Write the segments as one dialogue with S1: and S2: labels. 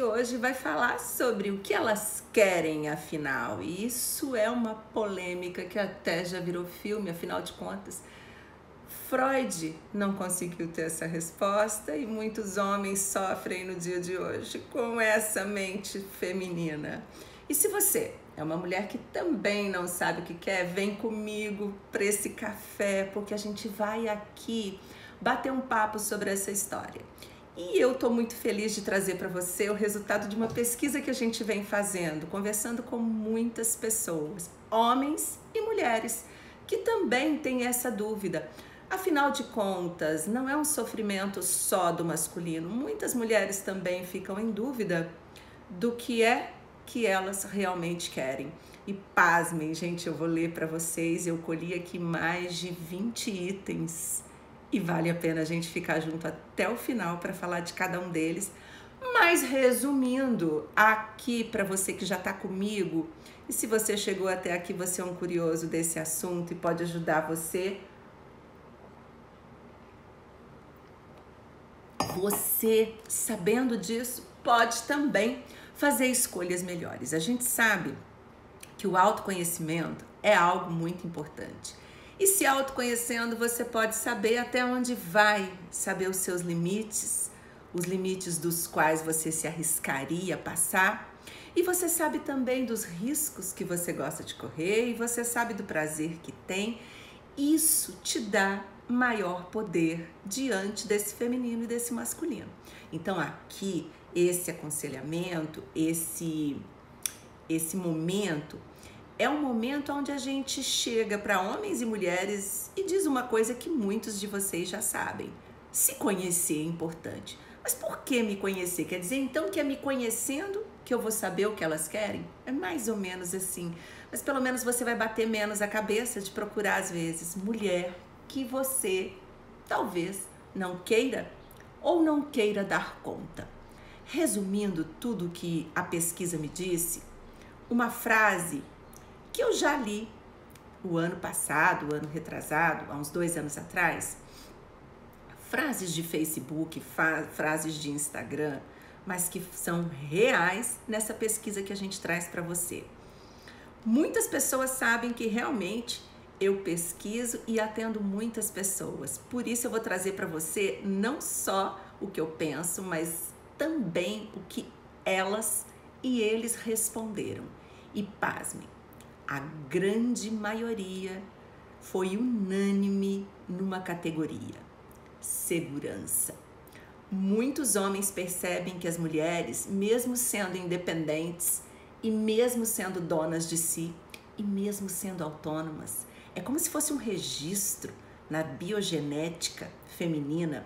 S1: Hoje vai falar sobre o que elas querem, afinal. E isso é uma polêmica que até já virou filme, afinal de contas. Freud não conseguiu ter essa resposta e muitos homens sofrem no dia de hoje com essa mente feminina. E se você é uma mulher que também não sabe o que quer, vem comigo para esse café, porque a gente vai aqui bater um papo sobre essa história. E eu estou muito feliz de trazer para você o resultado de uma pesquisa que a gente vem fazendo, conversando com muitas pessoas, homens e mulheres, que também têm essa dúvida. Afinal de contas, não é um sofrimento só do masculino. Muitas mulheres também ficam em dúvida do que é que elas realmente querem. E pasmem, gente, eu vou ler para vocês, eu colhi aqui mais de 20 itens. E vale a pena a gente ficar junto até o final para falar de cada um deles. Mas resumindo, aqui para você que já está comigo, e se você chegou até aqui, você é um curioso desse assunto e pode ajudar você. Você, sabendo disso, pode também fazer escolhas melhores. A gente sabe que o autoconhecimento é algo muito importante. E se autoconhecendo, você pode saber até onde vai, saber os seus limites, os limites dos quais você se arriscaria a passar. E você sabe também dos riscos que você gosta de correr e você sabe do prazer que tem. Isso te dá maior poder diante desse feminino e desse masculino. Então aqui, esse aconselhamento, esse momento, é um momento onde a gente chega para homens e mulheres e diz uma coisa que muitos de vocês já sabem. Se conhecer é importante. Mas por que me conhecer? Quer dizer, então, que é me conhecendo que eu vou saber o que elas querem? É mais ou menos assim. Mas pelo menos você vai bater menos a cabeça de procurar, às vezes, mulher que você talvez não queira ou não queira dar conta. Resumindo tudo que a pesquisa me disse, uma frase que eu já li o ano passado, o ano retrasado, há uns 2 anos atrás, frases de Facebook, frases de Instagram, mas que são reais nessa pesquisa que a gente traz para você. Muitas pessoas sabem que realmente eu pesquiso e atendo muitas pessoas. Por isso eu vou trazer para você não só o que eu penso, mas também o que elas e eles responderam. E pasmem, a grande maioria foi unânime numa categoria: segurança. Muitos homens percebem que as mulheres, mesmo sendo independentes e mesmo sendo donas de si e mesmo sendo autônomas, é como se fosse um registro na biogenética feminina,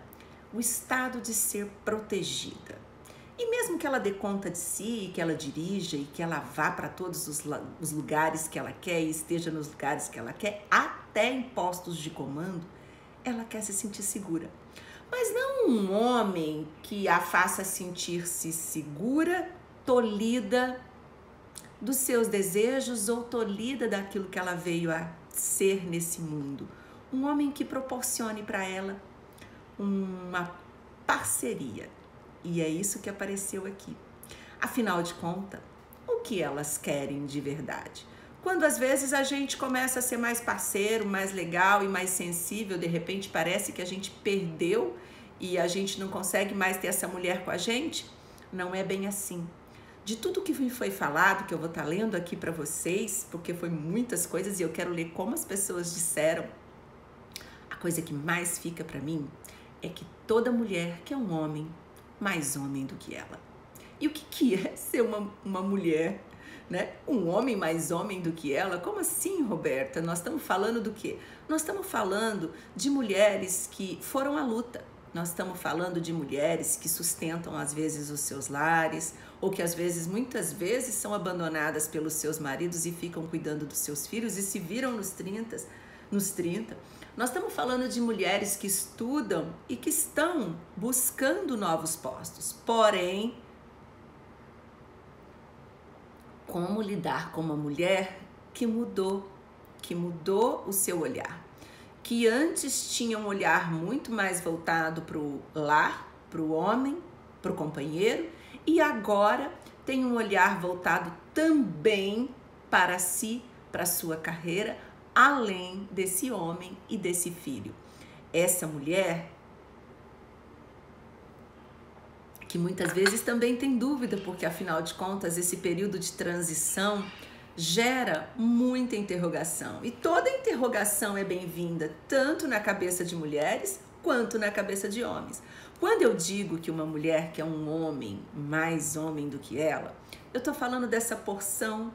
S1: o estado de ser protegida. E mesmo que ela dê conta de si, que ela dirija e que ela vá para todos os lugares que ela quer e esteja nos lugares que ela quer, até em postos de comando, ela quer se sentir segura. Mas não um homem que a faça sentir-se segura, tolhida dos seus desejos ou tolhida daquilo que ela veio a ser nesse mundo. Um homem que proporcione para ela uma parceria. E é isso que apareceu aqui. Afinal de contas, o que elas querem de verdade? Quando às vezes a gente começa a ser mais parceiro, mais legal e mais sensível, de repente parece que a gente perdeu e a gente não consegue mais ter essa mulher com a gente, não é bem assim. De tudo que me foi falado, que eu vou estar lendo aqui para vocês, porque foi muitas coisas e eu quero ler como as pessoas disseram, a coisa que mais fica para mim é que toda mulher quer um homem mais homem do que ela. E o que é ser uma mulher, né? Um homem mais homem do que ela? Como assim, Roberta? Nós estamos falando do quê? Nós estamos falando de mulheres que foram à luta. Nós estamos falando de mulheres que sustentam às vezes os seus lares, ou que às vezes, muitas vezes, são abandonadas pelos seus maridos e ficam cuidando dos seus filhos e se viram nos 30. Nós estamos falando de mulheres que estudam e que estão buscando novos postos. Porém, como lidar com uma mulher que mudou o seu olhar, que antes tinha um olhar muito mais voltado para o lar, para o homem, para o companheiro, e agora tem um olhar voltado também para si, para sua carreira, além desse homem e desse filho. Essa mulher que muitas vezes também tem dúvida, porque afinal de contas esse período de transição gera muita interrogação. E toda interrogação é bem-vinda, tanto na cabeça de mulheres quanto na cabeça de homens. Quando eu digo que uma mulher quer um homem mais homem do que ela, eu estou falando dessa porção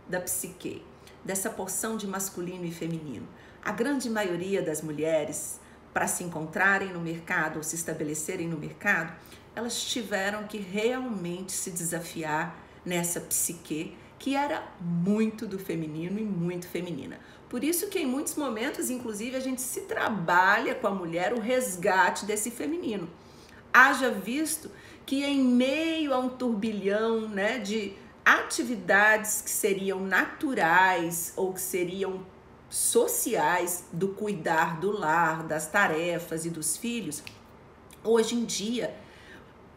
S1: da psique, dessa porção de masculino e feminino. A grande maioria das mulheres, para se encontrarem no mercado ou se estabelecerem no mercado, elas tiveram que realmente se desafiar nessa psique que era muito do feminino e muito feminina. Por isso que em muitos momentos, inclusive, a gente se trabalha com a mulher o resgate desse feminino. Haja visto que em meio a um turbilhão, né, de atividades que seriam naturais ou que seriam sociais do cuidar do lar, das tarefas e dos filhos, hoje em dia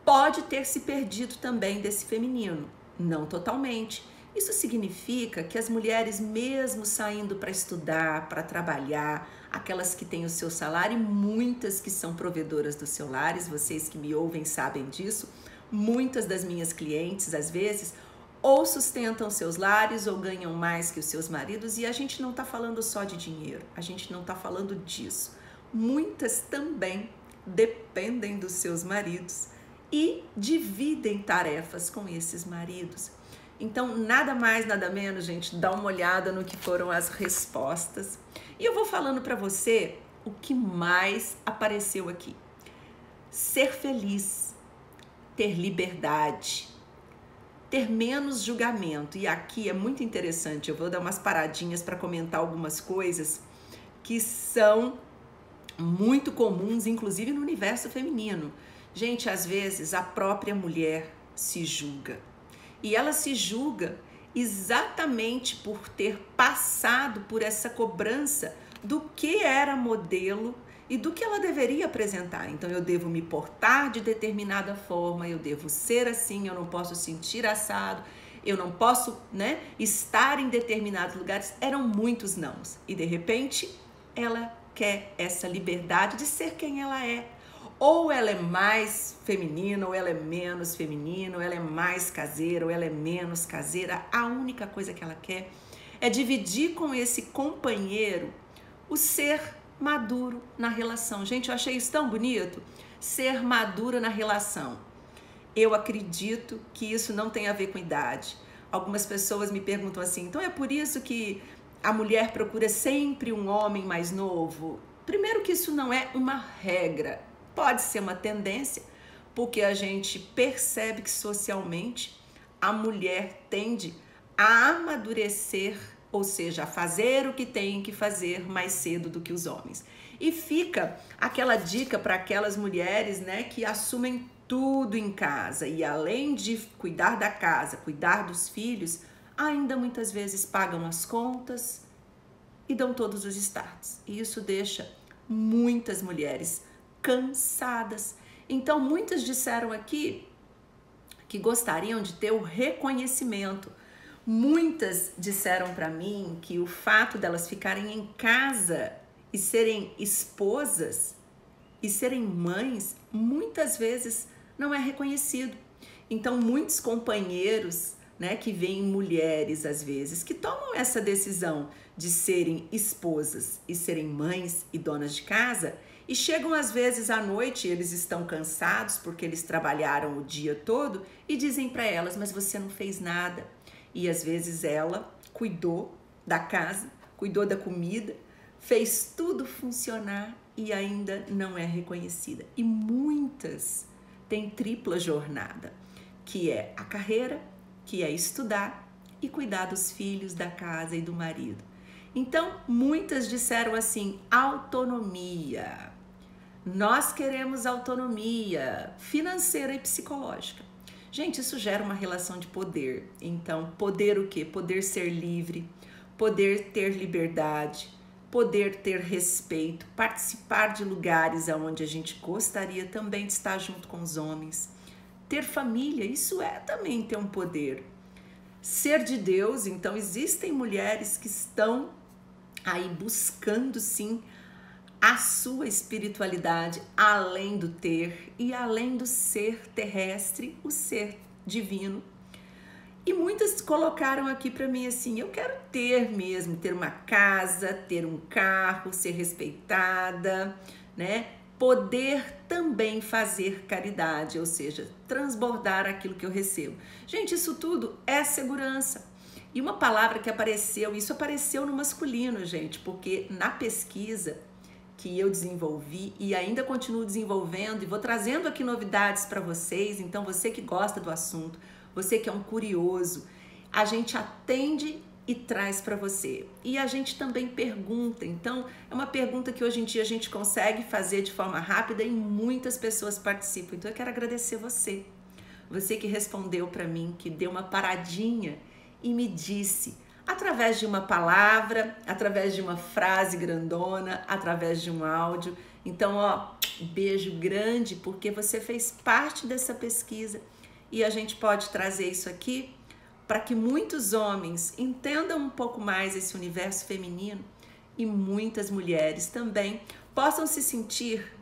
S1: pode ter se perdido também desse feminino, não totalmente. Isso significa que as mulheres, mesmo saindo para estudar, para trabalhar, aquelas que têm o seu salário, e muitas que são provedoras dos seus lares, vocês que me ouvem sabem disso, muitas das minhas clientes, às vezes, ou sustentam seus lares ou ganham mais que os seus maridos, e a gente não está falando só de dinheiro, a gente não está falando disso. Muitas também dependem dos seus maridos e dividem tarefas com esses maridos. Então, nada mais, nada menos, gente, dá uma olhada no que foram as respostas. E eu vou falando para você o que mais apareceu aqui. Ser feliz, ter liberdade, ter menos julgamento. E aqui é muito interessante, eu vou dar umas paradinhas para comentar algumas coisas que são muito comuns, inclusive no universo feminino. Gente, às vezes a própria mulher se julga. E ela se julga exatamente por ter passado por essa cobrança do que era modelo e do que ela deveria apresentar. Então, eu devo me portar de determinada forma, eu devo ser assim, eu não posso sentir assado, eu não posso, né, estar em determinados lugares. Eram muitos nãos. E, de repente, ela quer essa liberdade de ser quem ela é. Ou ela é mais feminina, ou ela é menos feminina, ou ela é mais caseira, ou ela é menos caseira. A única coisa que ela quer é dividir com esse companheiro o ser maduro na relação. Gente, eu achei isso tão bonito, ser madura na relação. Eu acredito que isso não tem a ver com idade. Algumas pessoas me perguntam assim, então é por isso que a mulher procura sempre um homem mais novo? Primeiro que isso não é uma regra. Pode ser uma tendência, porque a gente percebe que socialmente a mulher tende a amadurecer, ou seja, a fazer o que tem que fazer mais cedo do que os homens. E fica aquela dica para aquelas mulheres, né, que assumem tudo em casa e além de cuidar da casa, cuidar dos filhos, ainda muitas vezes pagam as contas e dão todos os starts. E isso deixa muitas mulheres cansadas. Então, muitas disseram aqui que gostariam de ter o reconhecimento. Muitas disseram para mim que o fato delas ficarem em casa e serem esposas e serem mães, muitas vezes não é reconhecido. Então, muitos companheiros, né, que veem mulheres, às vezes, que tomam essa decisão de serem esposas e serem mães e donas de casa, e chegam às vezes à noite, eles estão cansados porque eles trabalharam o dia todo e dizem para elas, mas você não fez nada. E às vezes ela cuidou da casa, cuidou da comida, fez tudo funcionar e ainda não é reconhecida. E muitas têm tripla jornada, que é a carreira, que é estudar e cuidar dos filhos, da casa e do marido. Então, muitas disseram assim, autonomia. Nós queremos autonomia financeira e psicológica. Gente, isso gera uma relação de poder. Então, poder o quê? Poder ser livre, poder ter liberdade, poder ter respeito, participar de lugares onde a gente gostaria também de estar junto com os homens, Ter família, isso é também ter um poder. Ser de Deus, então existem mulheres que estão aí buscando sim a sua espiritualidade além do ter e além do ser terrestre, o ser divino. E muitas colocaram aqui para mim assim, eu quero ter mesmo, ter uma casa, ter um carro, ser respeitada, né? Poder também fazer caridade, ou seja, transbordar aquilo que eu recebo. Gente, isso tudo é segurança. E uma palavra que apareceu, isso apareceu no masculino, gente, porque na pesquisa que eu desenvolvi e ainda continuo desenvolvendo e vou trazendo aqui novidades para vocês, então você que gosta do assunto, você que é um curioso, a gente atende e traz para você. E a gente também pergunta, então é uma pergunta que hoje em dia a gente consegue fazer de forma rápida e muitas pessoas participam. Então eu quero agradecer você que respondeu para mim, que deu uma paradinha e me disse, através de uma palavra, através de uma frase grandona, através de um áudio. Então, ó, beijo grande, porque você fez parte dessa pesquisa e a gente pode trazer isso aqui para que muitos homens entendam um pouco mais esse universo feminino e muitas mulheres também possam se sentir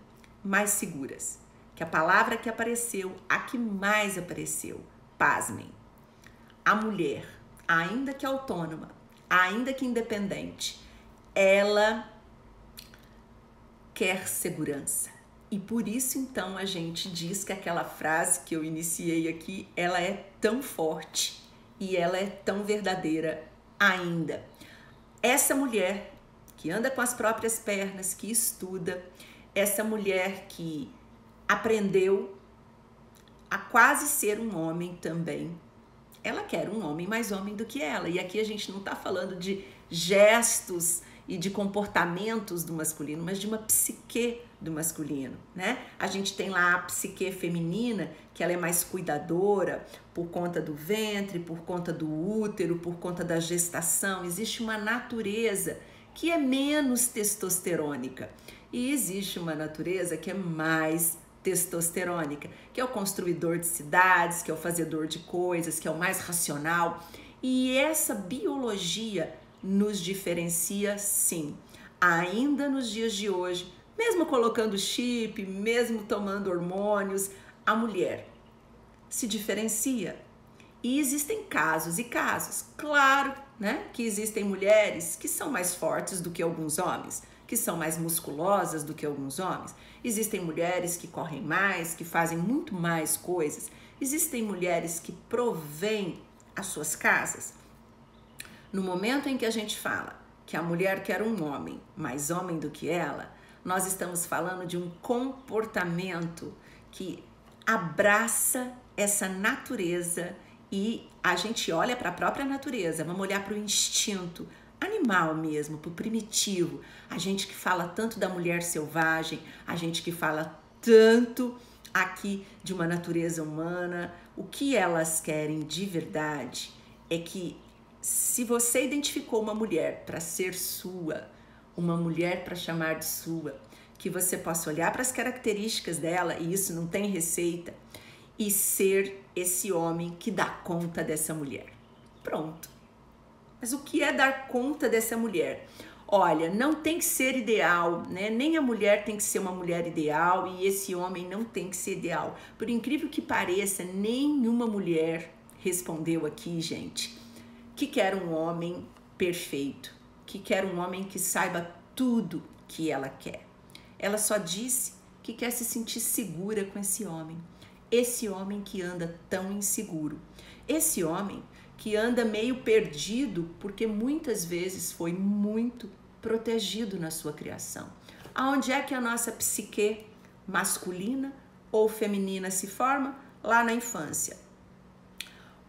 S1: mais seguras. Que a palavra que apareceu, a que mais apareceu, pasmem, a mulher, ainda que autônoma, ainda que independente, ela quer segurança. E por isso, então, a gente diz que aquela frase que eu iniciei aqui, ela é tão forte e ela é tão verdadeira ainda. Essa mulher que anda com as próprias pernas, que estuda, essa mulher que aprendeu a quase ser um homem também, ela quer um homem mais homem do que ela. E aqui a gente não está falando de gestos e de comportamentos do masculino, mas de uma psique do masculino, né? A gente tem lá a psique feminina, que ela é mais cuidadora por conta do ventre, por conta do útero, por conta da gestação. Existe uma natureza que é menos testosterônica e existe uma natureza que é mais testosterônica, que é o construidor de cidades, que é o fazedor de coisas, que é o mais racional. E essa biologia nos diferencia, sim, ainda nos dias de hoje, mesmo colocando chip, mesmo tomando hormônios, a mulher se diferencia. E existem casos e casos. Claro, né, que existem mulheres que são mais fortes do que alguns homens, que são mais musculosas do que alguns homens. Existem mulheres que correm mais, que fazem muito mais coisas. Existem mulheres que provêm as suas casas. No momento em que a gente fala que a mulher quer um homem mais homem do que ela, nós estamos falando de um comportamento que abraça essa natureza e a gente olha para a própria natureza, vamos olhar para o instinto animal mesmo, para o primitivo. A gente que fala tanto da mulher selvagem, a gente que fala tanto aqui de uma natureza humana, o que elas querem de verdade é que se você identificou uma mulher para ser sua, uma mulher para chamar de sua, que você possa olhar para as características dela, e isso não tem receita, e ser esse homem que dá conta dessa mulher. Pronto. Mas o que é dar conta dessa mulher? Olha, não tem que ser ideal, né? Nem a mulher tem que ser uma mulher ideal e esse homem não tem que ser ideal. Por incrível que pareça, nenhuma mulher respondeu aqui, gente, que quer um homem perfeito, que quer um homem que saiba tudo que ela quer. Ela só disse que quer se sentir segura com esse homem que anda tão inseguro, esse homem que anda meio perdido porque muitas vezes foi muito protegido na sua criação. Aonde é que a nossa psique masculina ou feminina se forma? Lá na infância.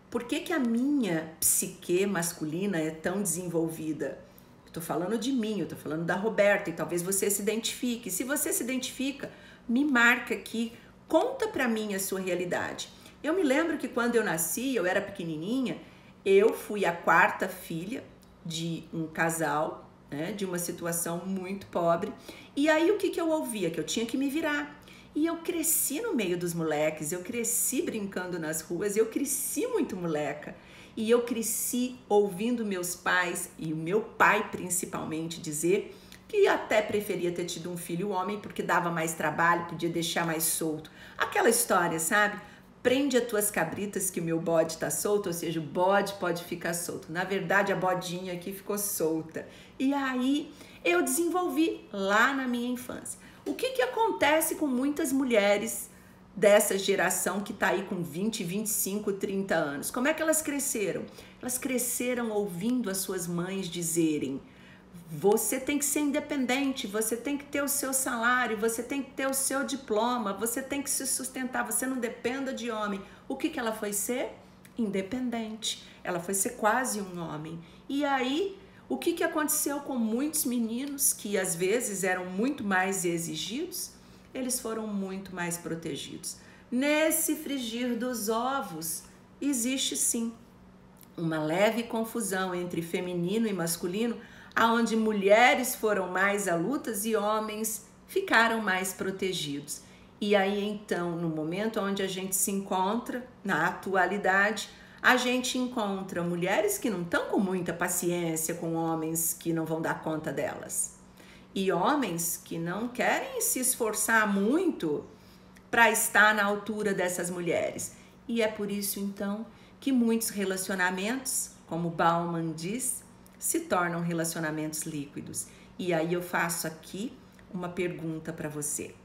S1: Por que a minha psique masculina é tão desenvolvida? Eu tô falando de mim, eu tô falando da Roberta e talvez você se identifique. Se você se identifica, me marca aqui, conta pra mim a sua realidade. Eu me lembro que quando eu nasci, eu era pequenininha, eu fui a quarta filha de um casal, né, de uma situação muito pobre. E aí o que eu ouvia? Que eu tinha que me virar. E eu cresci no meio dos moleques, eu cresci brincando nas ruas, eu cresci muito moleca. E eu cresci ouvindo meus pais, e o meu pai principalmente, dizer que até preferia ter tido um filho homem porque dava mais trabalho, podia deixar mais solto. Aquela história, sabe? Prende as tuas cabritas que o meu bode tá solto, ou seja, o bode pode ficar solto. Na verdade, a bodinha aqui ficou solta. E aí eu desenvolvi lá na minha infância. O que acontece com muitas mulheres dessa geração que tá aí com 20, 25, 30 anos? Como é que elas cresceram? Elas cresceram ouvindo as suas mães dizerem: você tem que ser independente, você tem que ter o seu salário, você tem que ter o seu diploma, você tem que se sustentar, você não dependa de homem. O que ela foi ser? Independente. Ela foi ser quase um homem. E aí, o que aconteceu com muitos meninos que às vezes eram muito mais exigidos? Eles foram muito mais protegidos. Nesse frigir dos ovos, existe sim uma leve confusão entre feminino e masculino, aonde mulheres foram mais alutas e homens ficaram mais protegidos. E aí então, no momento onde a gente se encontra, na atualidade, a gente encontra mulheres que não estão com muita paciência com homens que não vão dar conta delas. E homens que não querem se esforçar muito para estar na altura dessas mulheres. E é por isso então que muitos relacionamentos, como Bauman diz, se tornam relacionamentos líquidos. E aí eu faço aqui uma pergunta para você.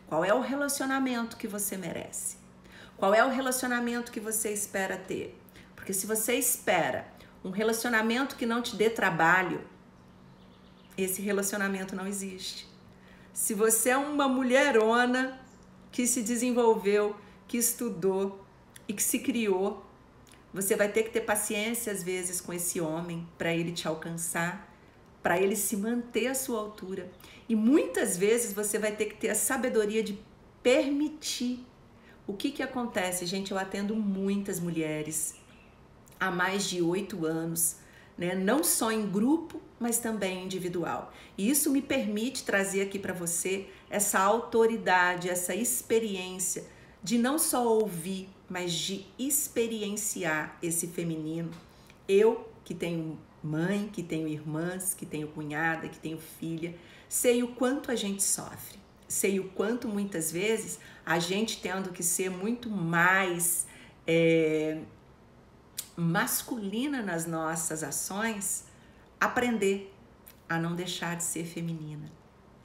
S1: Qual é o relacionamento que você merece? Qual é o relacionamento que você espera ter? Porque se você espera um relacionamento que não te dê trabalho, esse relacionamento não existe. Se você é uma mulherona que se desenvolveu, que estudou e que se criou, você vai ter que ter paciência às vezes com esse homem para ele te alcançar, para ele se manter à sua altura. E muitas vezes você vai ter que ter a sabedoria de permitir. O que acontece, gente? Eu atendo muitas mulheres há mais de 8 anos, né? Não só em grupo, mas também individual. E isso me permite trazer aqui para você essa autoridade, essa experiência de não só ouvir, mas de experienciar esse feminino. Eu, que tenho mãe, que tenho irmãs, que tenho cunhada, que tenho filha, sei o quanto a gente sofre. Sei o quanto muitas vezes a gente tendo que ser muito mais masculina nas nossas ações, aprender a não deixar de ser feminina.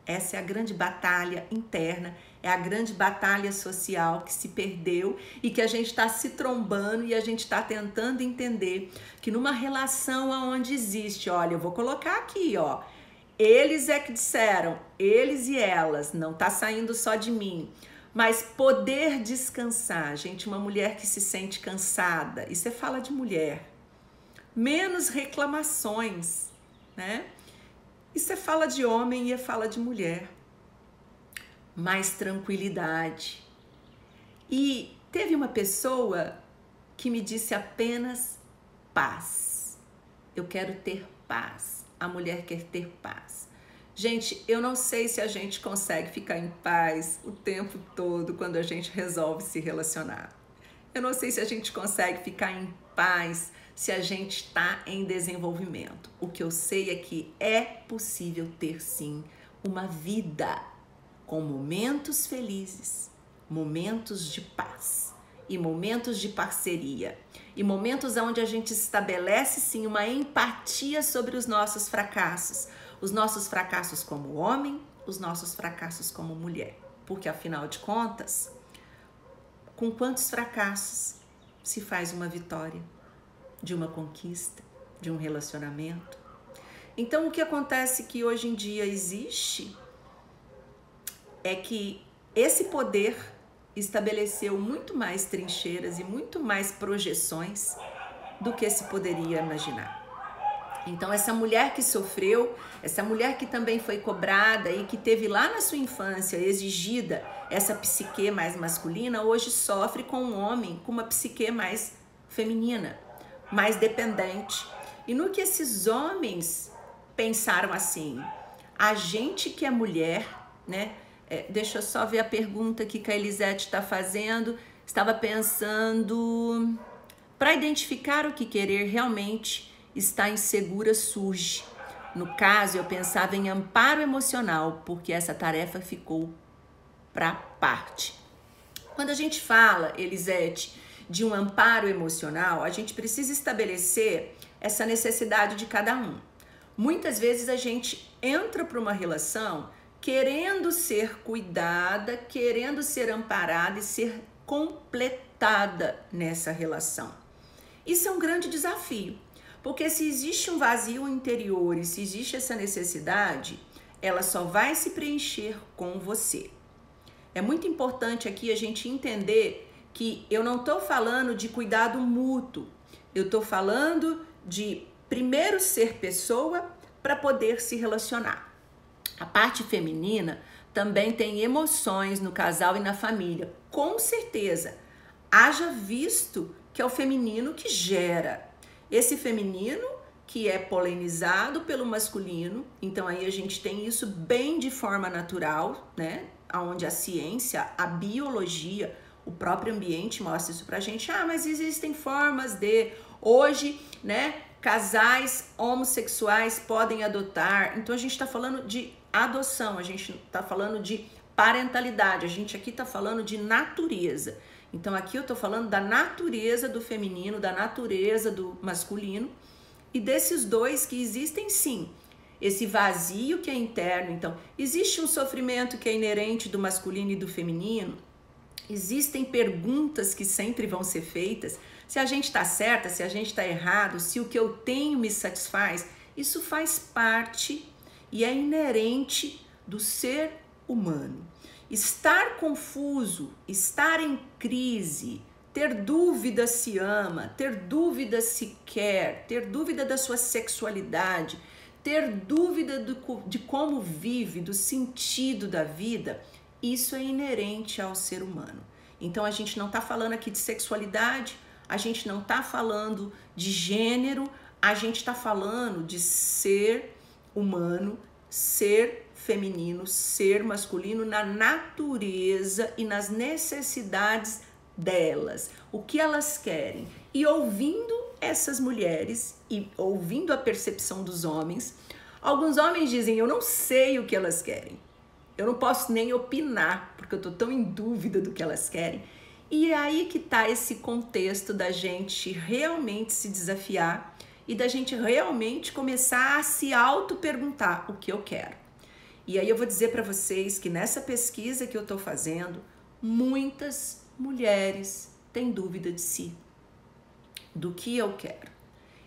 S1: Essa é a grande batalha interna, é a grande batalha social que se perdeu e que a gente está se trombando e a gente está tentando entender que numa relação onde existe, olha, eu vou colocar aqui, ó, eles é que disseram, eles e elas, não tá saindo só de mim, mas poder descansar, gente, uma mulher que se sente cansada, e você fala de mulher, menos reclamações, né? E você fala de homem e fala de mulher. Mais tranquilidade. E teve uma pessoa que me disse apenas paz. Eu quero ter paz. A mulher quer ter paz. Gente, eu não sei se a gente consegue ficar em paz o tempo todo quando a gente resolve se relacionar. Eu não sei se a gente consegue ficar em paz se a gente está em desenvolvimento. O que eu sei é que é possível ter sim uma vida com momentos felizes, momentos de paz e momentos de parceria e momentos onde a gente estabelece sim uma empatia sobre os nossos fracassos como homem, os nossos fracassos como mulher, porque afinal de contas, com quantos fracassos se faz uma vitória? De uma conquista, de um relacionamento. Então, o que acontece que hoje em dia existe é que esse poder estabeleceu muito mais trincheiras e muito mais projeções do que se poderia imaginar. Então, essa mulher que sofreu, essa mulher que também foi cobrada e que teve lá na sua infância exigida essa psique mais masculina, hoje sofre com um homem com uma psique mais feminina, mais dependente. E no que esses homens pensaram assim, a gente que é mulher, né, Deixa eu só ver a pergunta que a Elisete está fazendo. Estava pensando, para identificar o que querer realmente está insegura surge. No caso, eu pensava em amparo emocional, porque essa tarefa ficou para parte. Quando a gente fala, Elisete, de um amparo emocional, a gente precisa estabelecer essa necessidade de cada um. Muitas vezes a gente entra para uma relação querendo ser cuidada, querendo ser amparada e ser completada nessa relação. Isso é um grande desafio, porque se existe um vazio interior e se existe essa necessidade, ela só vai se preencher com você. É muito importante aqui a gente entender que eu não estou falando de cuidado mútuo, eu estou falando de primeiro ser pessoa para poder se relacionar. A parte feminina também tem emoções no casal e na família, com certeza. Haja visto que é o feminino que gera. Esse feminino que é polinizado pelo masculino, então aí a gente tem isso bem de forma natural, né? Onde a ciência, a biologia, o próprio ambiente mostra isso pra gente. Mas existem formas de, hoje, né? Casais homossexuais podem adotar. Então a gente está falando de adoção, a gente está falando de parentalidade, a gente aqui está falando de natureza. Então aqui eu estou falando da natureza do feminino, da natureza do masculino e desses dois que existem sim. Esse vazio que é interno, então existe um sofrimento que é inerente do masculino e do feminino. Existem perguntas que sempre vão ser feitas. Se a gente está certa, se a gente está errado, se o que eu tenho me satisfaz, isso faz parte e é inerente do ser humano. Estar confuso, estar em crise, ter dúvida se ama, ter dúvida se quer, ter dúvida da sua sexualidade, ter dúvida de como vive, do sentido da vida, isso é inerente ao ser humano. Então a gente não está falando aqui de sexualidade, a gente não está falando de gênero, a gente está falando de ser humano, ser feminino, ser masculino na natureza e nas necessidades delas, o que elas querem. E ouvindo essas mulheres e ouvindo a percepção dos homens, alguns homens dizem, eu não sei o que elas querem. Eu não posso nem opinar, porque eu tô tão em dúvida do que elas querem. E é aí que tá esse contexto da gente realmente se desafiar e da gente realmente começar a se auto-perguntar o que eu quero. E aí eu vou dizer para vocês que nessa pesquisa que eu tô fazendo, muitas mulheres têm dúvida de si, do que eu quero.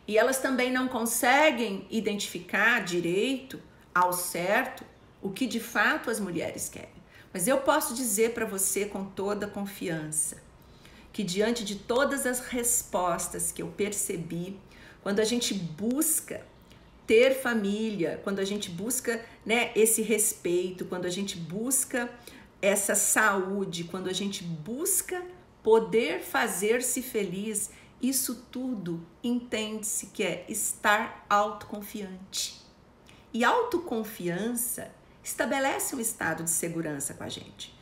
S1: E elas também não conseguem identificar direito, ao certo, o que de fato as mulheres querem. Mas eu posso dizer para você com toda confiança que diante de todas as respostas que eu percebi, quando a gente busca ter família, quando a gente busca, né, esse respeito, quando a gente busca essa saúde, quando a gente busca poder fazer-se feliz, isso tudo entende-se que é estar autoconfiante. E autoconfiança estabelece um estado de segurança com a gente.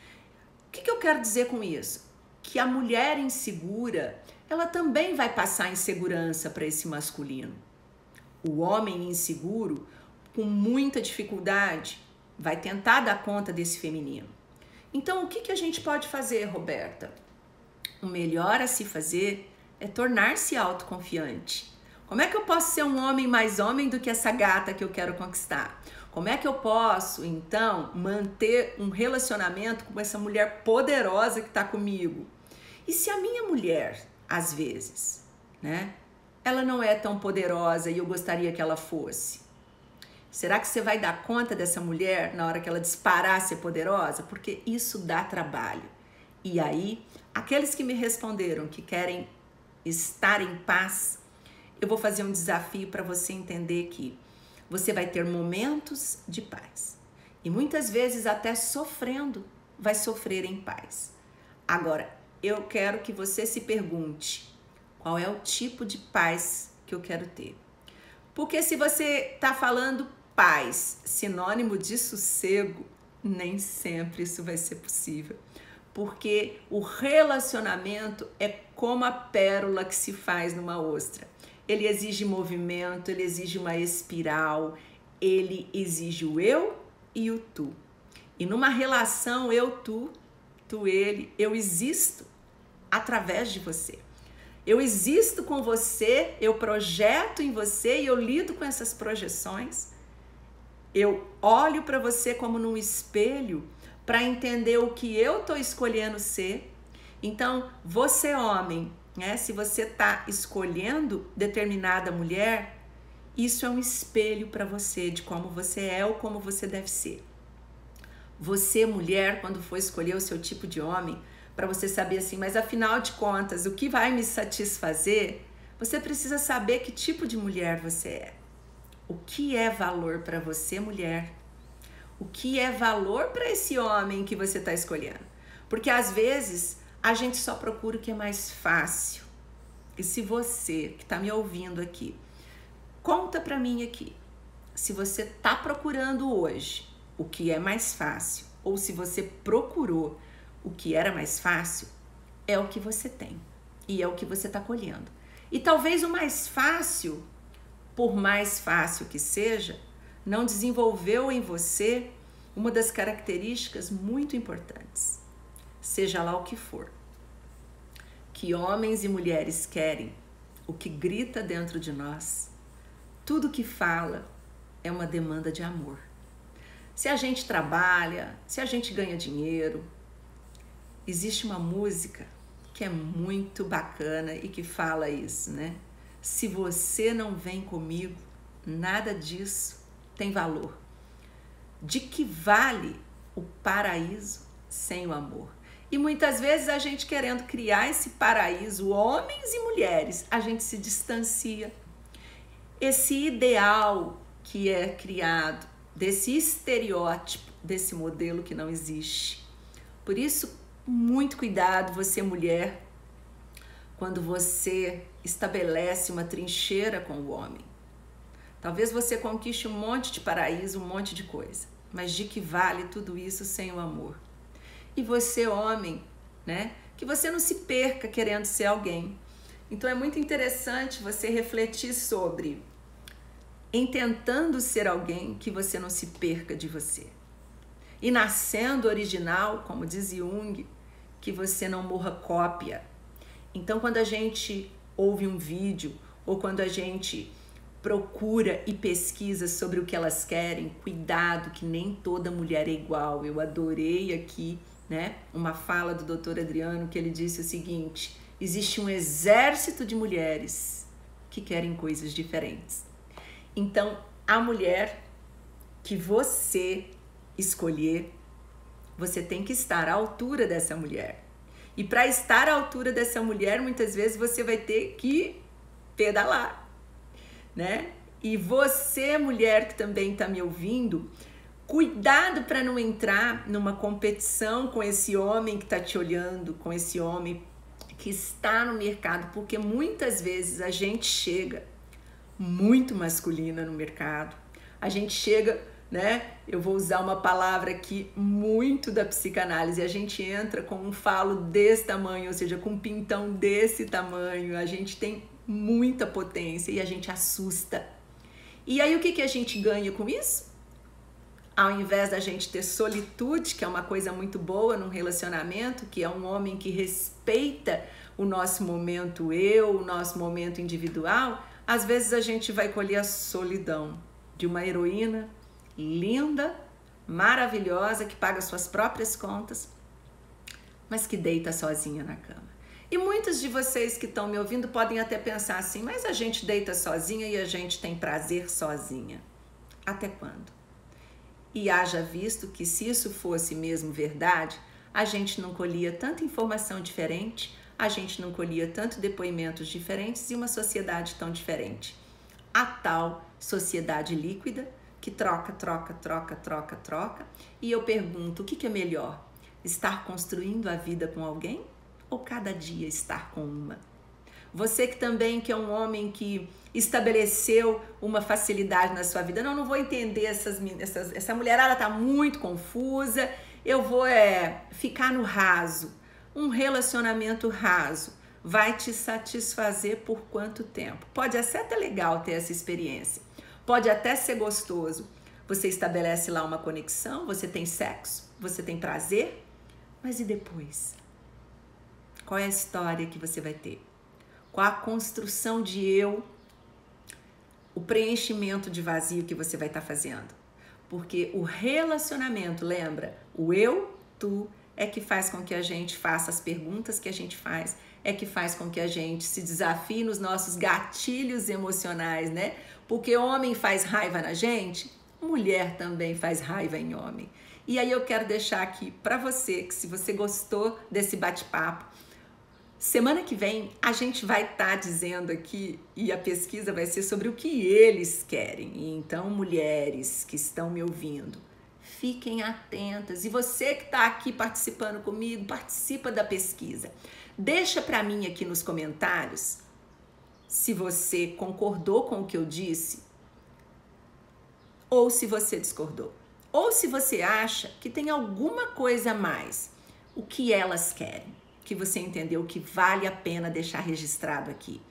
S1: O que eu quero dizer com isso? Que a mulher insegura, ela também vai passar insegurança para esse masculino. O homem inseguro, com muita dificuldade, vai tentar dar conta desse feminino. Então, o que a gente pode fazer, Roberta? O melhor a se fazer é tornar-se autoconfiante. Como é que eu posso ser um homem mais homem do que essa gata que eu quero conquistar? Como é que eu posso, então, manter um relacionamento com essa mulher poderosa que está comigo? E se a minha mulher, às vezes, né, ela não é tão poderosa e eu gostaria que ela fosse? Será que você vai dar conta dessa mulher na hora que ela disparar a ser poderosa? Porque isso dá trabalho. E aí, aqueles que me responderam que querem estar em paz, eu vou fazer um desafio para você entender que você vai ter momentos de paz. E muitas vezes até sofrendo, vai sofrer em paz. Agora, eu quero que você se pergunte, qual é o tipo de paz que eu quero ter? Porque se você está falando paz, sinônimo de sossego, Nem sempre isso vai ser possível, porque o relacionamento é como a pérola que se faz numa ostra. Ele exige movimento, ele exige uma espiral, ele exige o eu e o tu. E numa relação eu, tu, ele, eu existo através de você. Eu existo com você, eu projeto em você e eu lido com essas projeções. Eu olho para você como num espelho para entender o que eu estou escolhendo ser. Então, você homem, né? Se você está escolhendo determinada mulher, isso é um espelho para você de como você é ou como você deve ser. Você, mulher, quando for escolher o seu tipo de homem, para você saber assim, mas afinal de contas, o que vai me satisfazer, você precisa saber que tipo de mulher você é. O que é valor para você, mulher? O que é valor para esse homem que você está escolhendo? Porque às vezes a gente só procura o que é mais fácil. E se você que está me ouvindo aqui, conta para mim aqui, se você está procurando hoje o que é mais fácil, ou se você procurou o que era mais fácil, é o que você tem e é o que você está colhendo. E talvez o mais fácil, por mais fácil que seja, não desenvolveu em você uma das características muito importantes, seja lá o que for. Que homens e mulheres querem, o que grita dentro de nós, tudo que fala é uma demanda de amor. Se a gente trabalha, se a gente ganha dinheiro, existe uma música que é muito bacana e que fala isso, né? Se você não vem comigo, nada disso tem valor. De que vale o paraíso sem o amor? E muitas vezes a gente querendo criar esse paraíso, homens e mulheres, a gente se distancia. Esse ideal que é criado, desse estereótipo, desse modelo que não existe. Por isso, muito cuidado, você mulher, quando você estabelece uma trincheira com o homem. Talvez você conquiste um monte de paraíso, um monte de coisa, mas de que vale tudo isso sem o amor? E você, homem, né? Que você não se perca querendo ser alguém. Então é muito interessante você refletir sobre, em tentando ser alguém, que você não se perca de você. E nascendo original, como diz Jung, que você não morra cópia. Então, quando a gente ouve um vídeo ou quando a gente procura e pesquisa sobre o que elas querem, cuidado que nem toda mulher é igual. Eu adorei aqui, né, uma fala do Dr. Adriano que ele disse o seguinte: existe um exército de mulheres que querem coisas diferentes. Então, a mulher que você escolher, você tem que estar à altura dessa mulher. E para estar à altura dessa mulher, muitas vezes você vai ter que pedalar, né? E você, mulher que também está me ouvindo, cuidado para não entrar numa competição com esse homem que está te olhando, com esse homem que está no mercado, porque muitas vezes a gente chega muito masculina no mercado, a gente chega, né? Eu vou usar uma palavra aqui muito da psicanálise, a gente entra com um falo desse tamanho, ou seja, com um pintão desse tamanho, a gente tem muita potência e a gente assusta. E aí o que a gente ganha com isso? Ao invés da gente ter solitude, que é uma coisa muito boa num relacionamento, que é um homem que respeita o nosso momento eu, o nosso momento individual, às vezes a gente vai colher a solidão de uma heroína linda, maravilhosa, que paga suas próprias contas, mas que deita sozinha na cama. E muitos de vocês que estão me ouvindo podem até pensar assim, mas a gente deita sozinha e a gente tem prazer sozinha. Até quando? E haja visto que se isso fosse mesmo verdade, a gente não colhia tanta informação diferente, a gente não colhia tanto depoimentos diferentes e uma sociedade tão diferente. A tal sociedade líquida que troca. E eu pergunto, o que é melhor? Estar construindo a vida com alguém ou cada dia estar com uma? Você que também que é um homem que estabeleceu uma facilidade na sua vida. Não vou entender essa mulherada tá muito confusa, eu vou ficar no raso. Um relacionamento raso vai te satisfazer por quanto tempo? Pode até ser legal ter essa experiência, pode até ser gostoso. Você estabelece lá uma conexão, você tem sexo, você tem prazer, mas e depois? Qual é a história que você vai ter? Qual a construção de eu, o preenchimento de vazio que você vai estar fazendo? Porque o relacionamento, lembra, o eu, tu, é que faz com que a gente faça as perguntas que a gente faz, é que faz com que a gente se desafie nos nossos gatilhos emocionais, né? Porque homem faz raiva na gente, mulher também faz raiva em homem. E aí eu quero deixar aqui para você, que se você gostou desse bate-papo, semana que vem a gente vai estar dizendo aqui, e a pesquisa vai ser sobre o que eles querem. E então, mulheres que estão me ouvindo, fiquem atentas. E você que está aqui participando comigo, participa da pesquisa. Deixa para mim aqui nos comentários se você concordou com o que eu disse ou se você discordou. Ou se você acha que tem alguma coisa a mais, o que elas querem, que você entendeu que vale a pena deixar registrado aqui.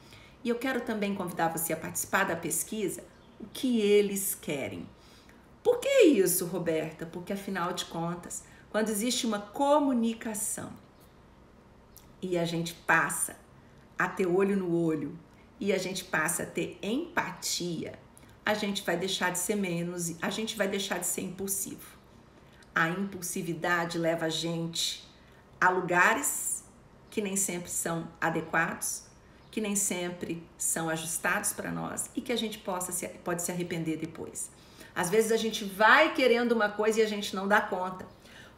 S1: E eu quero também convidar você a participar da pesquisa, o que eles querem. Por que isso, Roberta? Porque afinal de contas, quando existe uma comunicação e a gente passa a ter olho no olho e a gente passa a ter empatia, a gente vai deixar de ser menos, a gente vai deixar de ser impulsivo. A impulsividade leva a gente a lugares que nem sempre são adequados, que nem sempre são ajustados para nós e que a gente pode se arrepender depois. Às vezes a gente vai querendo uma coisa e a gente não dá conta.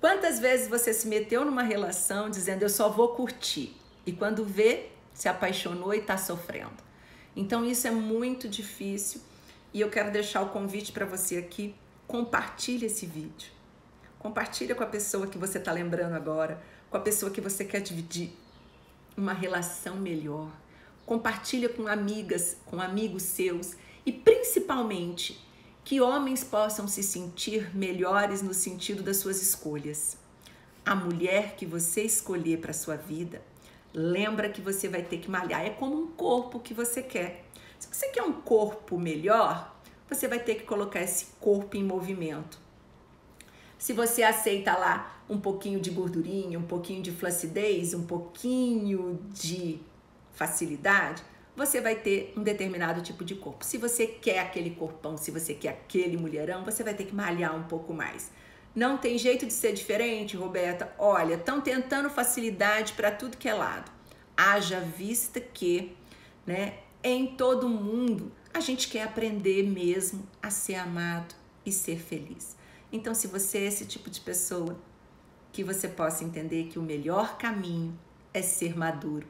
S1: Quantas vezes você se meteu numa relação dizendo eu só vou curtir e quando vê, se apaixonou e está sofrendo? Então isso é muito difícil e eu quero deixar o convite para você aqui, compartilhe esse vídeo. Compartilha com a pessoa que você está lembrando agora, com a pessoa que você quer dividir uma relação melhor. Compartilha com amigas, com amigos seus e principalmente que homens possam se sentir melhores no sentido das suas escolhas. A mulher que você escolher para sua vida, lembra que você vai ter que malhar. É como um corpo que você quer. Se você quer um corpo melhor, você vai ter que colocar esse corpo em movimento. Se você aceita lá um pouquinho de gordurinha, um pouquinho de flacidez, um pouquinho de facilidade, você vai ter um determinado tipo de corpo. Se você quer aquele corpão, se você quer aquele mulherão, você vai ter que malhar um pouco mais. Não tem jeito de ser diferente, Roberta? Olha, estão tentando facilidade para tudo que é lado. Haja vista que, né, em todo mundo, a gente quer aprender mesmo a ser amado e ser feliz. Então, se você é esse tipo de pessoa, que você possa entender que o melhor caminho é ser maduro.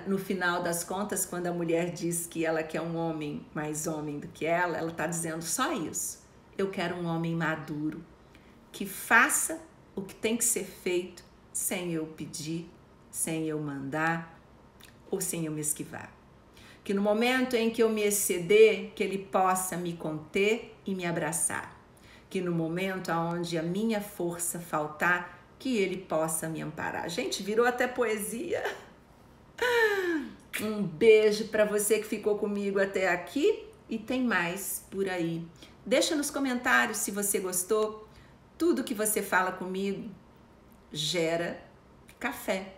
S1: No final das contas, quando a mulher diz que ela quer um homem mais homem do que ela está dizendo só isso. Eu quero um homem maduro, que faça o que tem que ser feito sem eu pedir, sem eu mandar ou sem eu me esquivar. Que no momento em que eu me exceder, que ele possa me conter e me abraçar. Que no momento onde a minha força faltar, que ele possa me amparar. Gente, virou até poesia. Um beijo para você que ficou comigo até aqui e tem mais por aí. Deixa nos comentários se você gostou. Tudo que você fala comigo gera café.